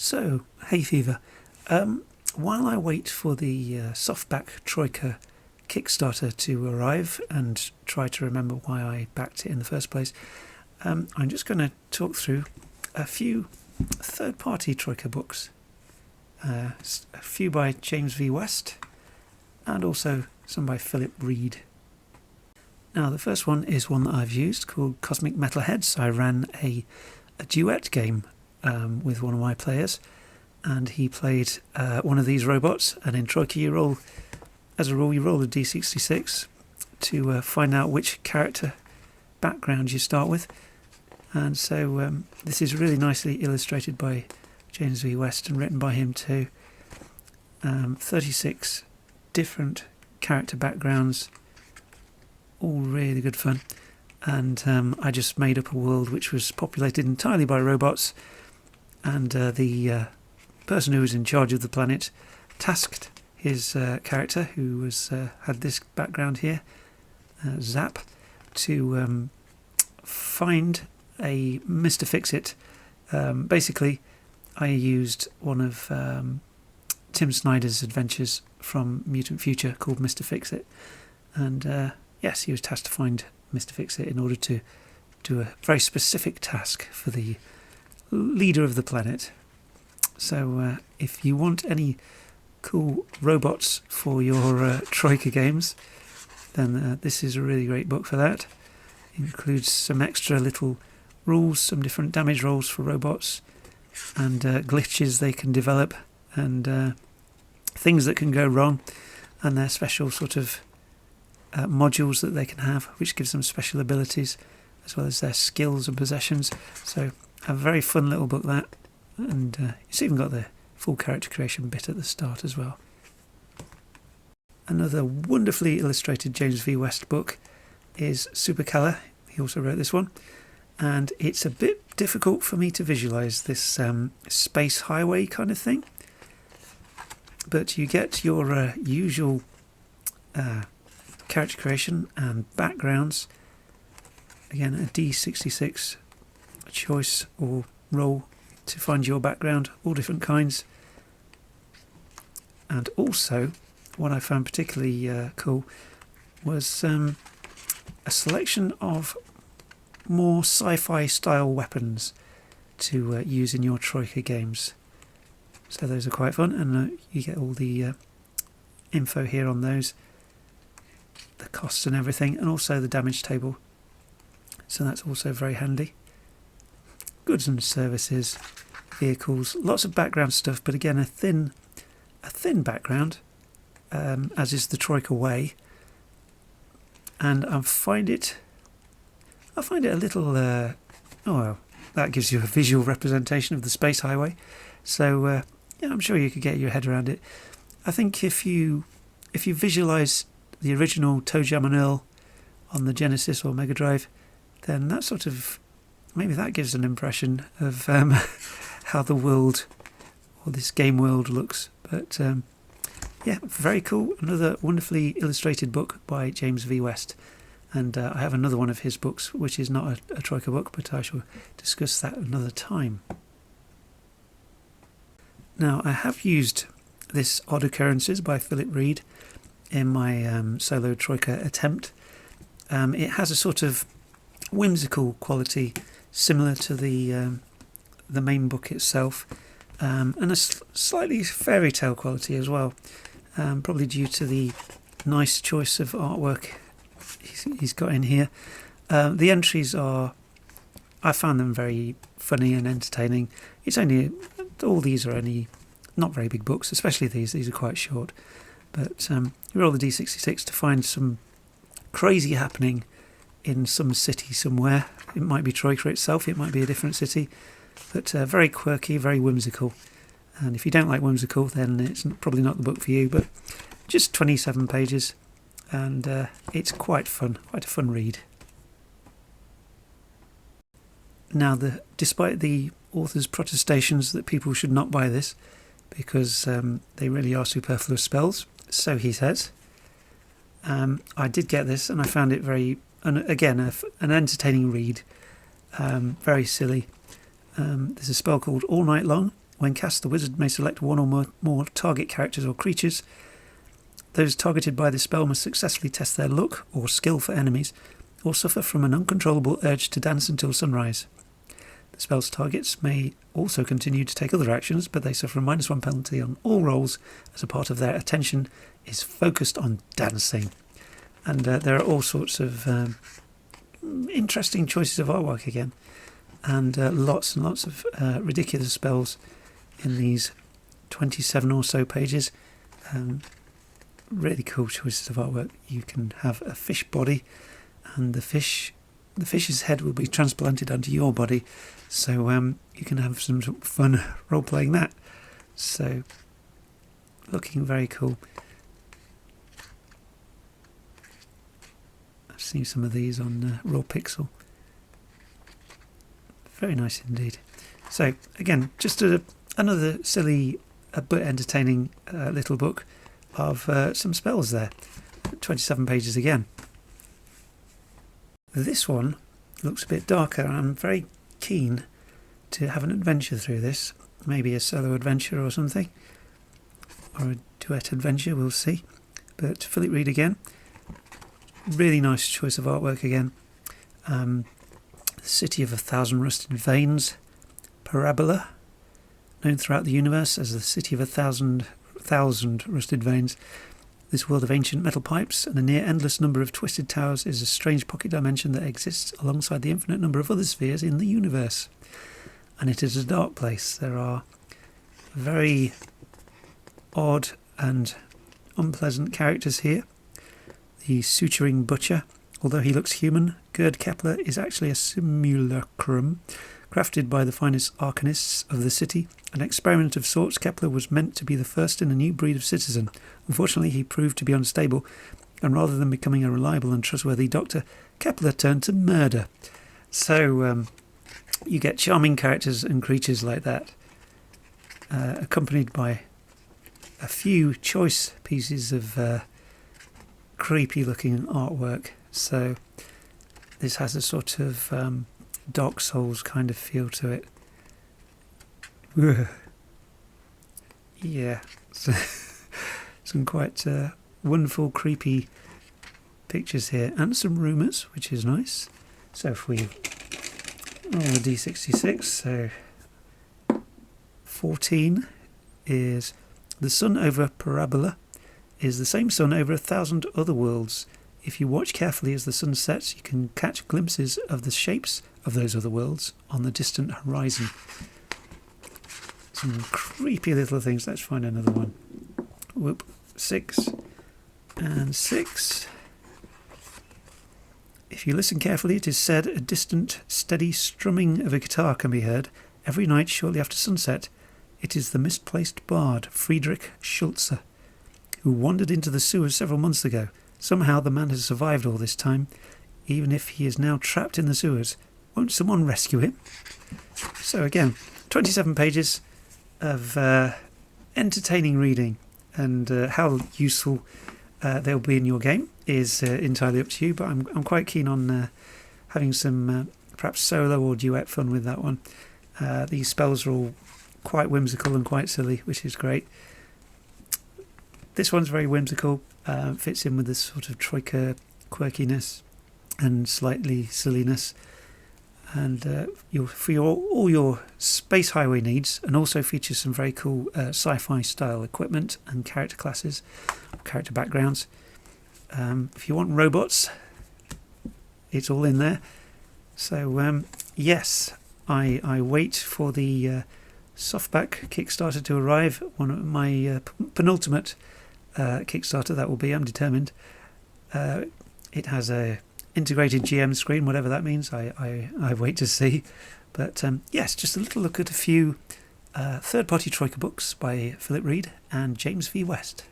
So, hay fever. While I wait for the softback Troika Kickstarter to arrive and try to remember why I backed it in the first place, I'm just going to talk through a few third-party Troika books. A few by James V. West and also some by Philip Reed. Now, the first one is one that I've used called Cosmic Metalheads. I ran a duet game with one of my players, and he played one of these robots, and in Troika you roll a d66 to find out which character background you start with. And so this is really nicely illustrated by James V. West and written by him too. 36 different character backgrounds, all really good fun. And I just made up a world which was populated entirely by robots, and the person who was in charge of the planet tasked his character, who was had this background here, Zap, to find a Mr. Fix-It. Basically, I used one of Tim Snyder's adventures from Mutant Future called Mr. Fix-It, and yes, he was tasked to find Mr. Fix-It in order to do a very specific task for the leader of the planet. So if you want any cool robots for your Troika games, then this is a really great book for that. It includes some extra little rules, some different damage rolls for robots, and glitches they can develop, and things that can go wrong, and their special sort of modules that they can have, which gives them special abilities, as well as their skills and possessions. So a very fun little book that, and it's even got the full character creation bit at the start as well. Another wonderfully illustrated James V. West book is Supercolor. He also wrote this one, and it's a bit difficult for me to visualise this space highway kind of thing, but you get your usual character creation and backgrounds. Again, a D66 choice or roll to find your background, all different kinds. And also, what I found particularly cool was a selection of more sci-fi style weapons to use in your Troika games. So those are quite fun, and you get all the info here on those, the costs and everything, and also the damage table. So that's also very handy. Goods and services, vehicles, lots of background stuff, but again a thin background, as is the Troika way. And I find it a little oh well, that gives you a visual representation of the space highway. So yeah, I'm sure you could get your head around it. I think if you visualise the original Toe Jam and Earl on the Genesis or Mega Drive, then that sort of, maybe that gives an impression of how the world, or this game world, looks. But yeah, very cool. Another wonderfully illustrated book by James V. West. And I have another one of his books, which is not a Troika book, but I shall discuss that another time. Now, I have used this Occurrences by Philip Reed in my solo Troika attempt. It has a sort of whimsical quality similar to the main book itself, and a slightly fairy tale quality as well, probably due to the nice choice of artwork he's got in here. The entries I found them very funny and entertaining. All these are only not very big books, especially these are quite short, but you roll the d66 to find some crazy happening in some city somewhere. It might be Troika itself, it might be a different city, but very quirky, very whimsical. And if you don't like whimsical, then it's probably not the book for you, but just 27 pages, and it's quite fun, quite a fun read. Now, despite the author's protestations that people should not buy this because they really are superfluous spells, so he says, I did get this, and I found it very, again, an entertaining read, very silly. There's a spell called All Night Long, When cast, the wizard may select one or more target characters or creatures. Those targeted by the spell must successfully test their luck or skill for enemies, or suffer from an uncontrollable urge to dance until sunrise. The spell's targets may also continue to take other actions, but they suffer a -1 penalty on all rolls as a part of their attention is focused on dancing. And there are all sorts of interesting choices of artwork again, and lots and lots of ridiculous spells in these 27 or so pages. Really cool choices of artwork. You can have a fish body, and the fish's head will be transplanted onto your body, so you can have some fun role playing that. So looking very cool. I've seen some of these on Raw Pixel. Very nice indeed. So again, just another silly but entertaining little book of some spells there. 27 pages again. This one looks a bit darker, and I'm very keen to have an adventure through this. Maybe a solo adventure or something, or a duet adventure, we'll see. But Philip Reed again. Really nice choice of artwork again. The City of 1,000 Rusted Veins, Parabola, known throughout the universe as the City of 1,000 Rusted Veins. This world of ancient metal pipes and a near-endless number of twisted towers is a strange pocket dimension that exists alongside the infinite number of other spheres in the universe. And it is a dark place. There are very odd and unpleasant characters here. The suturing butcher, although he looks human, Gerd Kepler is actually a simulacrum crafted by the finest arcanists of the city. An experiment of sorts, Kepler was meant to be the first in a new breed of citizen. Unfortunately, he proved to be unstable, and rather than becoming a reliable and trustworthy doctor, Kepler turned to murder. So you get charming characters and creatures like that, accompanied by a few choice pieces of creepy-looking artwork. So this has a sort of Dark Souls kind of feel to it. Ugh. Yeah, so some quite wonderful, creepy pictures here, and some rumours, which is nice. So if we roll a d66, so 14 is the sun over Parabola is the same sun over 1,000 other worlds. If you watch carefully as the sun sets, you can catch glimpses of the shapes of those other worlds on the distant horizon. Some creepy little things. Let's find another one. Whoop. 6 and 6. If you listen carefully, it is said a distant, steady strumming of a guitar can be heard every night shortly after sunset. It is the misplaced bard, Friedrich Schulze, who wandered into the sewers several months ago. Somehow the man has survived all this time, even if he is now trapped in the sewers. Won't someone rescue him? So again, 27 pages of entertaining reading, and how useful they'll be in your game is entirely up to you, but I'm quite keen on having some perhaps solo or duet fun with that one. These spells are all quite whimsical and quite silly, which is great. This one's very whimsical, fits in with this sort of Troika quirkiness and slightly silliness, and for all your space highway needs, and also features some very cool sci-fi style equipment and character classes, character backgrounds. If you want robots, it's all in there. So yes, I wait for the softback Kickstarter to arrive. One of my penultimate Kickstarter that will be. I'm determined. It has a integrated GM screen, whatever that means. I wait to see. But yes, just a little look at a few third-party Troika books by Philip Reed and James V. West.